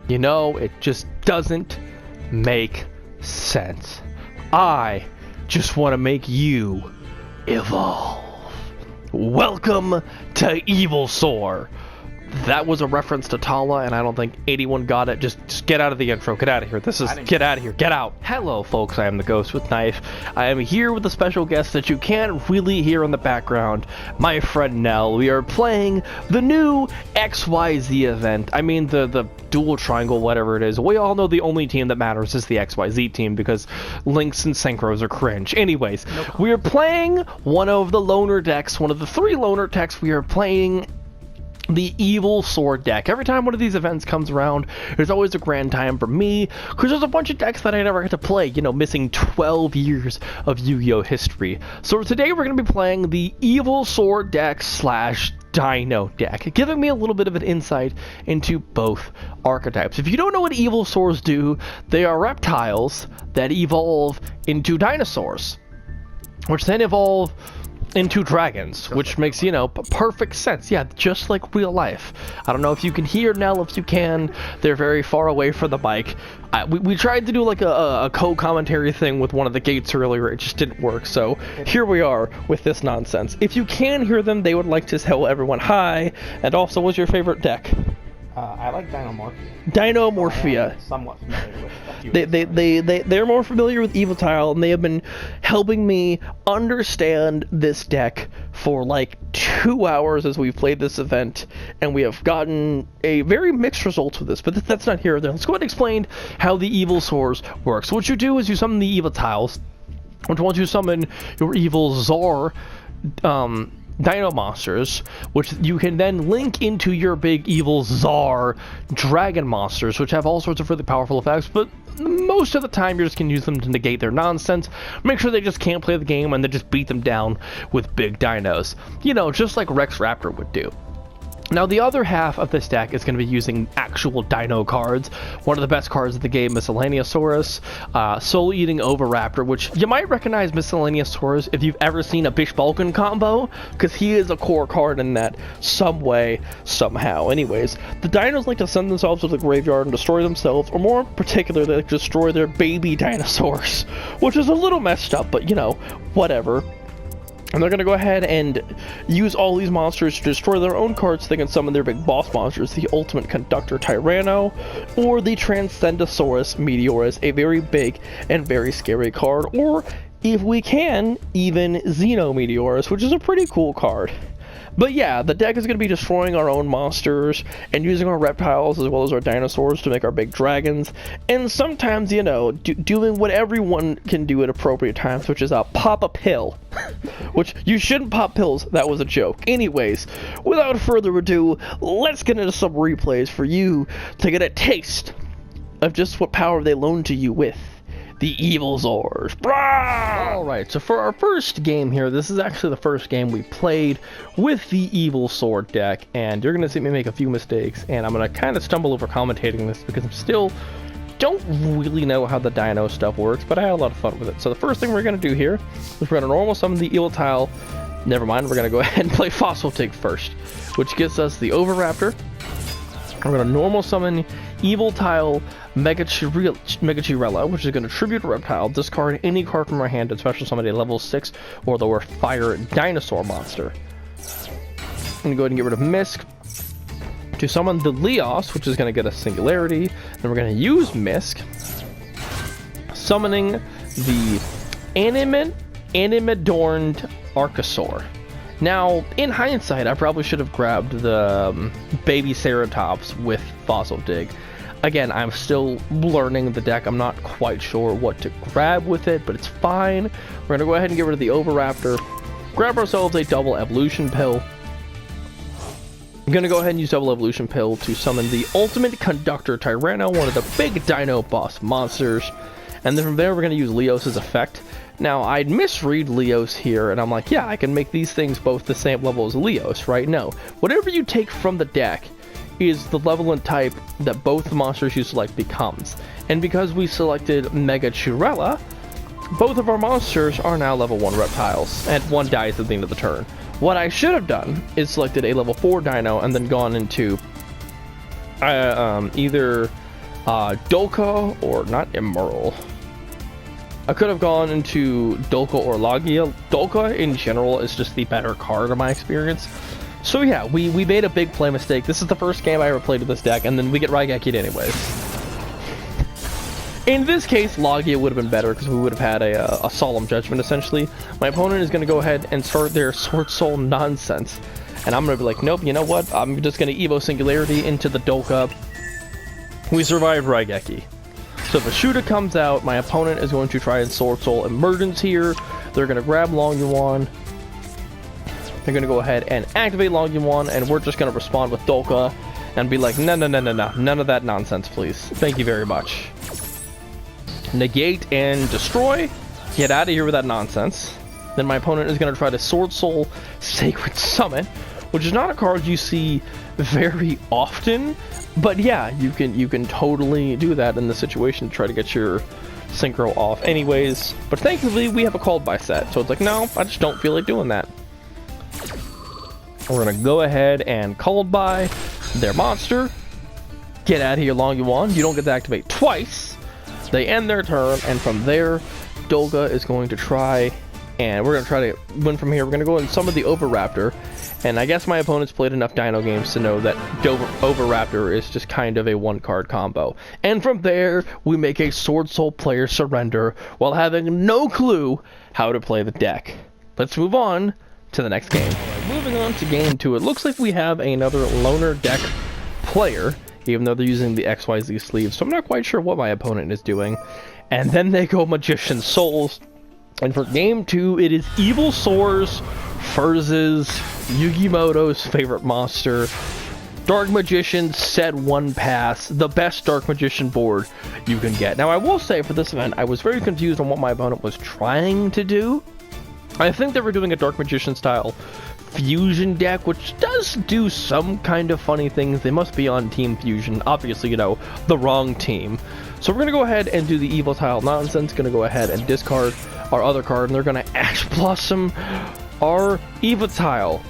You know, it just doesn't make sense. I just want to make you evolve. Welcome to Evilsaur. That was a reference to Tala, and I don't think anyone got it. Just get out of the intro. Get out of here. Get out of here. Get out. Hello, folks. I am the Ghost with Knife. I am here with a special guest that you can't really hear in the background, my friend Nell. We are playing the new XYZ event. I mean, the dual triangle, whatever it is. We all know the only team that matters is the XYZ team because Lynx and Synchros are cringe. Anyways, we are playing one of the loner decks, one of the 3 loner decks. We are playing the Evilsaur deck. Every time one of these events comes around, there's always a grand time for me, because there's a bunch of decks that I never get to play, you know, missing 12 years of Yu-Gi-Oh! History. So today we're going to be playing the Evilsaur deck / Dino deck, giving me a little bit of an insight into both archetypes. If you don't know what Evilsaurs do, they are reptiles that evolve into dinosaurs, which then evolve into dragons, which makes, you know, perfect sense. Yeah, just like real life. I don't know if you can hear Nell. If you can, they're very far away from the mic. We tried to do like a co-commentary thing with one of the gates earlier. It just didn't work, so here we are with this nonsense. If you can hear them, they would like to tell everyone hi. And also, what's your favorite deck? I like Dinomorphia. Dinomorphia. Somewhat familiar with they're more familiar with Eviltile, and they have been helping me understand this deck for like 2 hours as we've played this event, and we have gotten a very mixed results with this, but that's not here or there. Let's go ahead and explain how the Evilsaurs work. So what you do is you summon the Eviltiles, which once you summon your Evilsaur, Dino monsters, which you can then link into your big Evilsaur dragon monsters, which have all sorts of really powerful effects, but most of the time you're just going to use them to negate their nonsense, make sure they just can't play the game, and then just beat them down with big dinos. You know, just like Rex Raptor would do. Now, the other half of this deck is going to be using actual dino cards. One of the best cards of the game, Miscellaneousaurus, Soul Eating Oviraptor, which you might recognize Miscellaneousaurus if you've ever seen a Bish Balkan combo, because he is a core card in that some way, somehow. Anyways, the dinos like to send themselves to the graveyard and destroy themselves, or more particularly, they like to destroy their baby dinosaurs, which is a little messed up, but you know, whatever. And they're going to go ahead and use all these monsters to destroy their own cards so they can summon their big boss monsters, the Ultimate Conductor Tyranno, or the Transcendosaurus Meteorus, a very big and very scary card, or, if we can, even Xenometeorus, which is a pretty cool card. But yeah, the deck is going to be destroying our own monsters and using our reptiles as well as our dinosaurs to make our big dragons. And sometimes, you know, doing what everyone can do at appropriate times, which is pop a pill. Which, you shouldn't pop pills. That was a joke. Anyways, without further ado, let's get into some replays for you to get a taste of just what power they loan to you with the Evilsaurs. Alright, so for our first game here, this is actually the first game we played with the Evilsaur deck, and you're going to see me make a few mistakes, and I'm going to kind of stumble over commentating this because I'm still don't really know how the dino stuff works, but I had a lot of fun with it. So the first thing we're going to do here is we're going to normal summon the Eviltile. Never mind, we're going to go ahead and play Fossil Tig first, which gets us the Oviraptor. We're going to normal summon Eviltile Megachirella, which is going to tribute a reptile, discard any card from our hand to special summon a level 6 or lower fire dinosaur monster. I'm going to go ahead and get rid of Misk to summon the Leos, which is going to get us Singularity. Then we're going to use Misk, summoning the Animadorned Archosaur. Now, in hindsight, I probably should have grabbed the Baby Ceratops with Fossil Dig. Again, I'm still learning the deck. I'm not quite sure what to grab with it, but it's fine. We're going to go ahead and get rid of the Oviraptor, grab ourselves a double evolution pill. I'm going to go ahead and use double evolution pill to summon the Ultimate Conductor Tyranno, one of the big dino boss monsters. And then from there, we're going to use Leos' effect. Now, I'd misread Leos here, and I'm like, yeah, I can make these things both the same level as Leos, right? No. Whatever you take from the deck is the level and type that both the monsters you select becomes. And because we selected Megachirella, both of our monsters are now level 1 reptiles, and one dies at the end of the turn. What I should have done is selected a level 4 dino and then gone into either Dolka or not Immoral. I could have gone into Dolka or Lagia. Dolka in general is just the better card in my experience. So yeah, we made a big play mistake. This is the first game I ever played with this deck, and then we get Raigeki anyways. In this case, Lagia would have been better because we would have had a Solemn Judgment essentially. My opponent is going to go ahead and start their Sword Soul nonsense. And I'm going to be like, nope, you know what? I'm just going to Evo Singularity into the Dolka. We survived Raigeki. So if a shooter comes out, my opponent is going to try and Sword Soul Emergence here. They're going to grab Long Yuan. They're going to go ahead and activate Long Yuan, and we're just going to respond with Dolka and be like, no, none of that nonsense, please. Thank you very much. Negate and destroy. Get out of here with that nonsense. Then my opponent is going to try to Sword Soul Sacred Summon, which is not a card you see very often, but yeah, you can totally do that in the situation to try to get your synchro off anyways. But thankfully we have a called by set, so it's like, no, I just don't feel like doing that. We're gonna go ahead and called by their monster. Get out of here, Long Yuan. You don't get to activate twice. They end their turn, and from there, Dolga is going to try, and we're going to try to win from here. We're going to go and summon the Overraptor, and I guess my opponent's played enough Dino games to know that Overraptor is just kind of a one-card combo. And from there, we make a Sword Soul player surrender while having no clue how to play the deck. Let's move on to the next game. Moving on to game 2, it looks like we have another loner deck player, even though they're using the XYZ sleeve, so I'm not quite sure what my opponent is doing. And then they go Magician Souls, and for game 2, it is Evil Soars versus Yugimoto's favorite monster, Dark Magician Set 1 Pass, the best Dark Magician board you can get. Now I will say for this event, I was very confused on what my opponent was trying to do. I think they were doing a Dark Magician style Fusion deck, which does do some kind of funny things. They must be on Team Fusion, obviously, you know, the wrong team. So we're going to go ahead and do the Evil Tile nonsense, going to go ahead and discard our other card, and they're going to Ash Blossom our Evil Tile,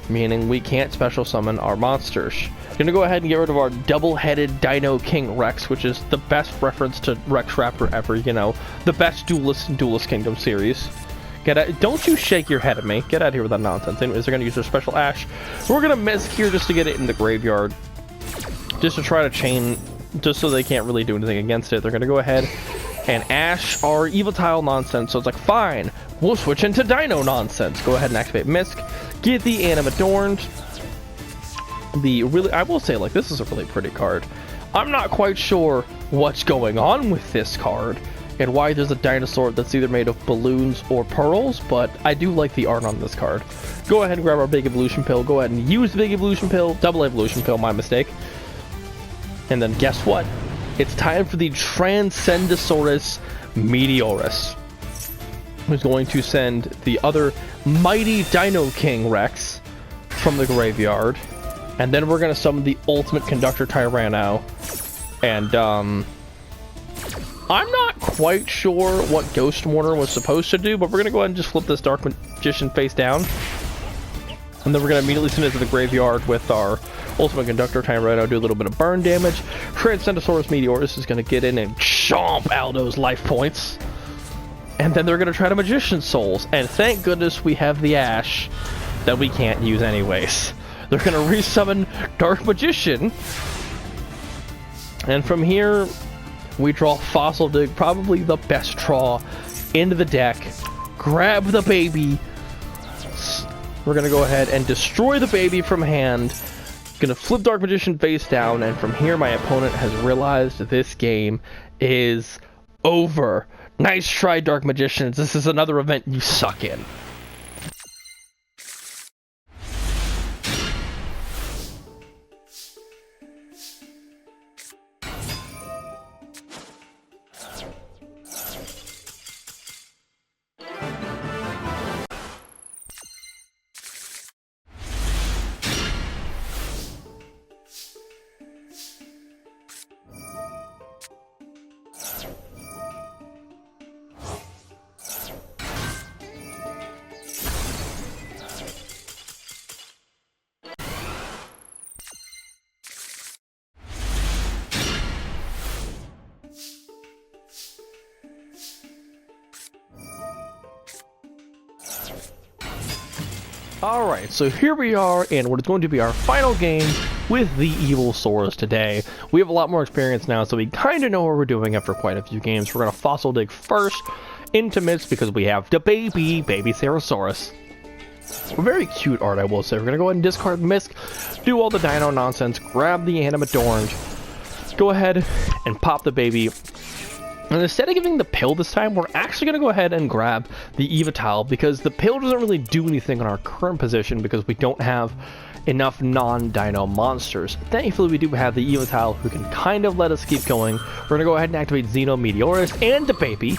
meaning we can't special summon our monsters. Going to go ahead and get rid of our double-headed Dino King Rex, which is the best reference to Rex Raptor ever, you know, the best duelist in Duelist Kingdom series. Get out, don't you shake your head at me. Get out of here with that nonsense. Anyways, they're going to use their special Ash. We're going to miss here just to get it in the graveyard. Just to try to chain, just so they can't really do anything against it. They're going to go ahead and Ash our Evil Tile nonsense. So it's like, fine, we'll switch into Dino nonsense. Go ahead and activate Misk. Get the Animadorned. I will say, like, this is a really pretty card. I'm not quite sure what's going on with this card and why there's a dinosaur that's either made of balloons or pearls, but I do like the art on this card. Go ahead and grab our Big Evolution Pill. Go ahead and use the Big Evolution Pill. Double Evolution Pill, my mistake. And then guess what? It's time for the Transcendosaurus Meteorus, who's going to send the other mighty Dino King Rex from the graveyard. And then we're going to summon the Ultimate Conductor Tyranno. And, I'm not quite sure what Ghost Mourner was supposed to do, but we're going to go ahead and just flip this Dark Magician face down. And then we're going to immediately send it to the graveyard with our Ultimate Conductor Tyranno, do a little bit of burn damage. Transcendosaurus Meteorus is going to get in and chomp Aldo's life points. And then they're going to try to Magician Souls. And thank goodness we have the Ash that we can't use anyways. They're going to resummon Dark Magician. And from here, we draw Fossil Dig, probably the best draw into the deck. Grab the baby. We're going to go ahead and destroy the baby from hand. Going to flip Dark Magician face down, and from here my opponent has realized this game is over. Nice try, Dark Magicians. This is another event you suck in. Alright, so here we are in what is going to be our final game with the Evil Swords today. We have a lot more experience now, so we kind of know what we're doing after quite a few games. We're going to fossil dig first into Myths because we have the baby Cerosaurus. Very cute art, I will say. We're going to go ahead and discard Misk, do all the dino nonsense, grab the animate orange, go ahead and pop the baby. And instead of giving the pill this time, we're actually going to go ahead and grab the Evatile because the pill doesn't really do anything in our current position because we don't have enough non-dino monsters. Thankfully, we do have the Evatile who can kind of let us keep going. We're going to go ahead and activate Xenometeorus and the baby.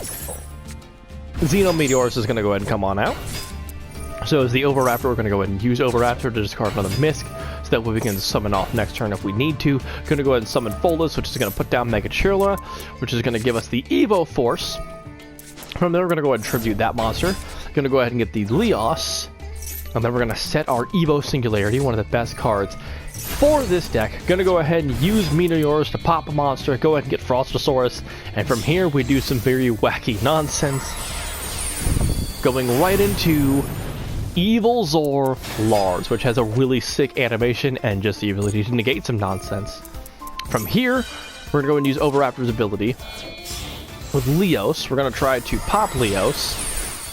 Xenometeorus is going to go ahead and come on out. So as the Oviraptor, we're going to go ahead and use Oviraptor to discard another Misk, so that way we can summon off next turn if we need to. Going to go ahead and summon Folus, which is going to put down Megachirla, which is going to give us the Evo Force. From there, we're going to go ahead and tribute that monster. Going to go ahead and get the Leos, and then we're going to set our Evo Singularity, one of the best cards for this deck. Going to go ahead and use Meteors to pop a monster, go ahead and get Frostosaurus, and from here we do some very wacky nonsense. Going right into Evil Zor Lars, which has a really sick animation and just the ability to negate some nonsense. From here, we're going to go and use Oviraptor's ability. With Leos, we're going to try to pop Leos.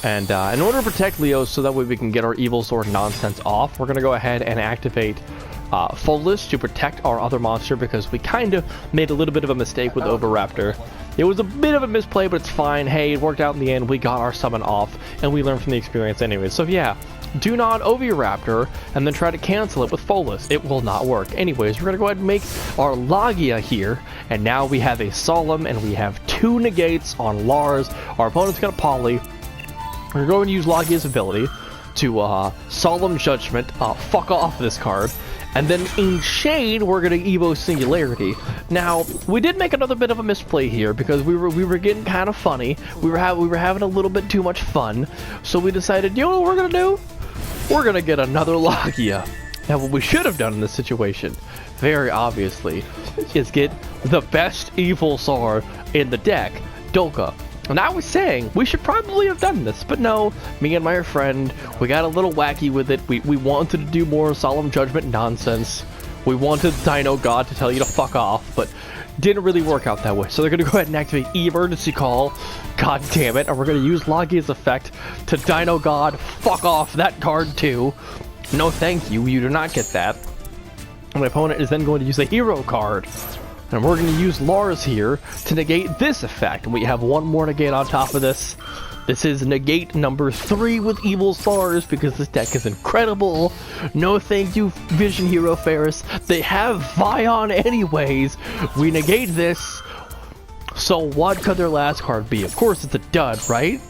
And in order to protect Leos so that way we can get our Evil Zor nonsense off, we're going to go ahead and activate Folus to protect our other monster because we kind of made a little bit of a mistake with Oviraptor. It was a bit of a misplay, but it's fine. Hey, it worked out in the end. We got our summon off, and we learned from the experience anyway. So yeah, do not Oviraptor, and then try to cancel it with Folus. It will not work. Anyways, we're going to go ahead and make our Logia here, and now we have a Solemn, and we have 2 negates on Lars. Our opponent's going to Poly. We're going to use Logia's ability to Solemn Judgment, fuck off this card. And then in Shade, we're going to Evo Singularity. Now, we did make another bit of a misplay here because we were getting kind of funny. We were having a little bit too much fun. So we decided, you know what we're going to do? We're going to get another Logia. Now, what we should have done in this situation, very obviously, is get the best Evil Zor in the deck, Dolka. And I was saying, we should probably have done this, but no, me and my friend, we got a little wacky with it. We wanted to do more Solemn Judgment nonsense. We wanted Dino God to tell you to fuck off, but didn't really work out that way. So they're going to go ahead and activate Emergency Call, god damn it, and we're going to use Logia's effect to Dino God, fuck off that card too. No thank you, you do not get that. And my opponent is then going to use a hero card. And we're going to use Lars here to negate this effect. And we have one more negate on top of this. This is negate number 3 with Evil Lars because this deck is incredible. No thank you, Vision Hero Ferris. They have Vion anyways. We negate this. So what could their last card be? Of course it's a dud, right?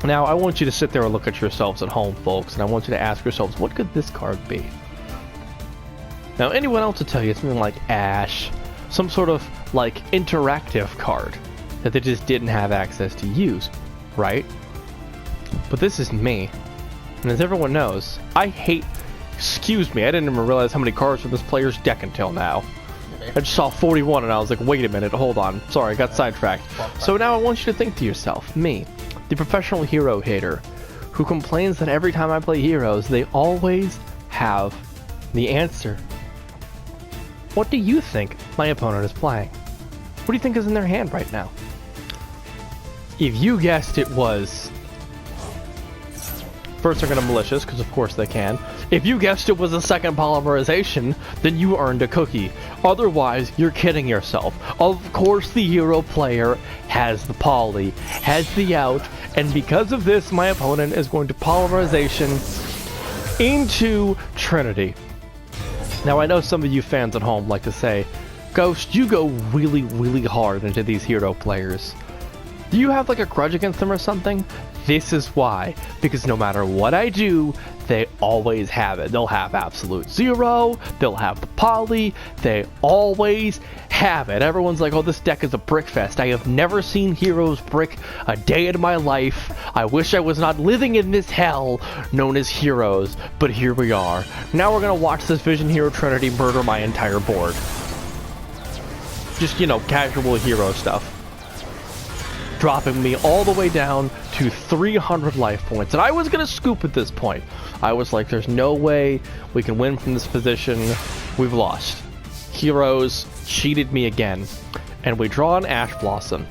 Now I want you to sit there and look at yourselves at home, folks. And I want you to ask yourselves, what could this card be? Now, anyone else will tell you something like Ash, some sort of, like, interactive card that they just didn't have access to use, right? But this is me. And as everyone knows, I hate... Excuse me, I didn't even realize how many cards were in this player's deck until now. I just saw 41 and I was like, wait a minute, hold on. Sorry, I got sidetracked. So now I want you to think to yourself, me, the professional hero hater, who complains that every time I play heroes, they always have the answer. What do you think my opponent is playing? What do you think is in their hand right now? If you guessed it was... First they're going to Malicious, because of course they can. If you guessed it was a second Polymerization, then you earned a cookie. Otherwise, you're kidding yourself. Of course the hero player has the Poly, has the out, and because of this, my opponent is going to Polymerization into Trinity. Now, I know some of you fans at home like to say, Ghost, you go really, really hard into these hero players. Do you have like a grudge against them or something? This is why. Because no matter what I do, they always have it. They'll have Absolute Zero, they'll have the Poly, they always have it. Everyone's like, oh, this deck is a brick fest. I have never seen heroes brick a day in my life. I wish I was not living in this hell known as heroes, but here we are. Now we're gonna watch this Vision Hero Trinity murder my entire board. Just, you know, casual hero stuff. Dropping me all the way down to 300 life points. And I was going to scoop at this point. I was like, there's no way we can win from this position. We've lost. Heroes cheated me again. And we draw an Ash Blossom.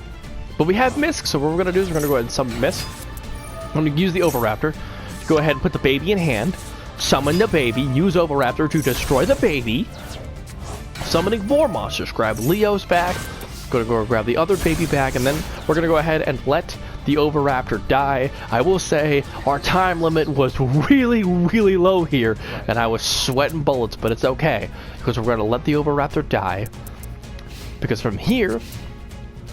But we have Misk, so what we're going to do is we're going to go ahead and summon Misk. I'm going to use the Overraptor. Go ahead and put the baby in hand. Summon the baby. Use Overraptor to destroy the baby. Summoning more monsters. Grab Leo's back. Gonna go grab the other baby back, and then we're gonna go ahead and let the Overraptor die. I will say our time limit was really low here, and I was sweating bullets, but it's okay because we're gonna let the Overraptor die, because from here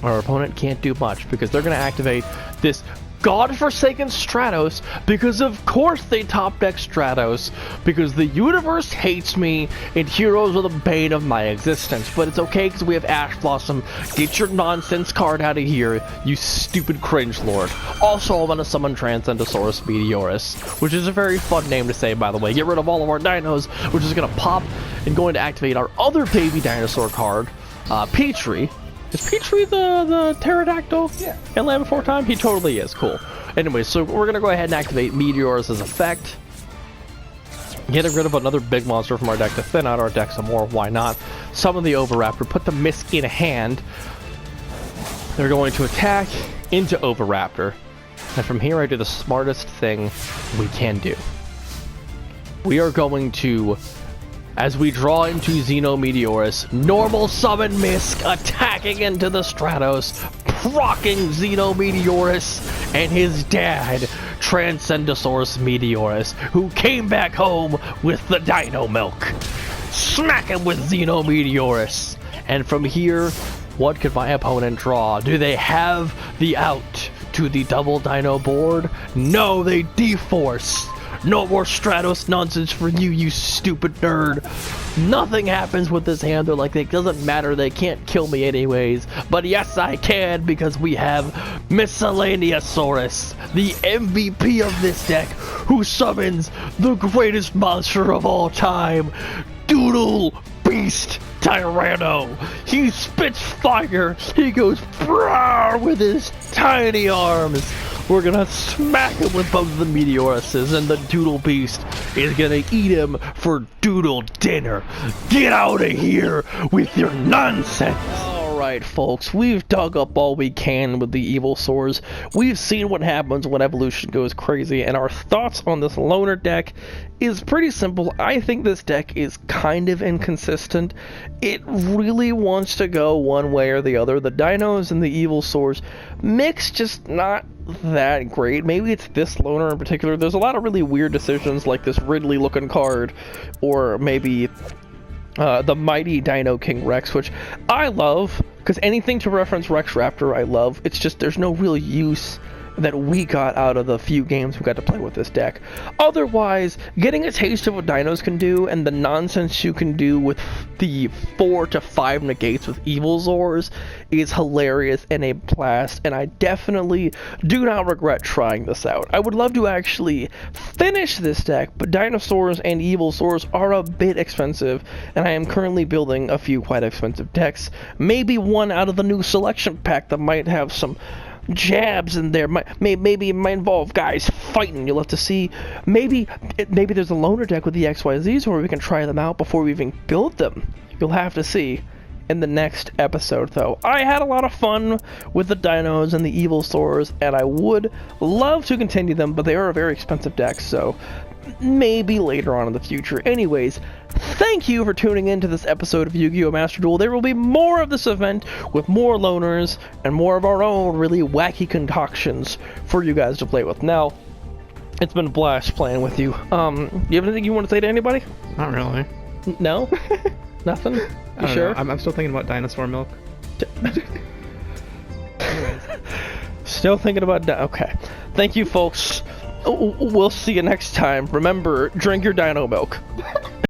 our opponent can't do much because they're gonna activate this godforsaken Stratos, because of course they top deck Stratos, because the universe hates me and heroes are the bane of my existence. But it's okay because we have Ash Blossom. Get your nonsense card out of here, you stupid cringe lord. Also, I'm going to summon Transcendosaurus Meteorus, which is a very fun name to say, by the way. Get rid of all of our dinos, which is going to pop and going to activate our other baby dinosaur card, Petrie. Is Petrie the pterodactyl? Yeah. In Land Before Time? He totally is. Cool. Anyway, so we're going to go ahead and activate Meteorus as effect. Getting rid of another big monster from our deck to thin out our deck some more. Why not? Summon the Overraptor. Put the Misk in hand. They're going to attack into Overraptor. And from here I do the smartest thing we can do. We are going to, as we draw into Xenometeorus, normal summon Misk, attacking into the Stratos, procking Xenometeorus and his dad, Transcendosaurus Meteorus, who came back home with the dino milk. Smack him with Xenometeorus. And from here, what could my opponent draw? Do they have the out to the double dino board? No, they deforce. No more Stratos nonsense for you, you stupid nerd. Nothing happens with this hand. They're like, it doesn't matter, they can't kill me anyways. But yes, I can, because we have Miscellaneousaurus, the MVP of this deck, who summons the greatest monster of all time, Doodle Beast Tyranno. He spits fire. He goes brawr with his tiny arms. We're gonna smack him with both of the Meteoruses, and the Doodle Beast is gonna eat him for Doodle dinner. Get out of here with your nonsense! Alright folks, we've dug up all we can with the Evil Swords. We've seen what happens when evolution goes crazy, and our thoughts on this loner deck is pretty simple. I think this deck is kind of inconsistent. It really wants to go one way or the other. The dinos and the Evil Swords mix just not that great. Maybe it's this loner in particular. There's a lot of really weird decisions, like this Ridley looking card, or maybe the mighty Dino King Rex, which I love, because anything to reference Rex Raptor I love. It's just there's no real use that we got out of the few games we got to play with this deck. Otherwise, getting a taste of what dinos can do and the nonsense you can do with the 4 to 5 negates with Evil Zors is hilarious and a blast, and I definitely do not regret trying this out. I would love to actually finish this deck, but dinosaurs and Evil Zors are a bit expensive, and I am currently building a few quite expensive decks. Maybe one out of the new selection pack that might have some jabs in there. Maybe it might involve guys fighting. You'll have to see. Maybe there's a loner deck with the XYZs where we can try them out before we even build them. You'll have to see in the next episode, though. I had a lot of fun with the dinos and the Evil Swords, and I would love to continue them, but they are a very expensive deck, so maybe later on in the future. Anyways, thank you for tuning in to this episode of Yu-Gi-Oh! Master Duel. There will be more of this event with more loners and more of our own really wacky concoctions for you guys to play with. Now, it's been a blast playing with you. You have anything you want to say to anybody? Not really. No? Nothing? You sure? I'm still thinking about dinosaur milk. Anyways. Still thinking about okay. Thank you, folks. We'll see you next time. Remember, drink your dino milk.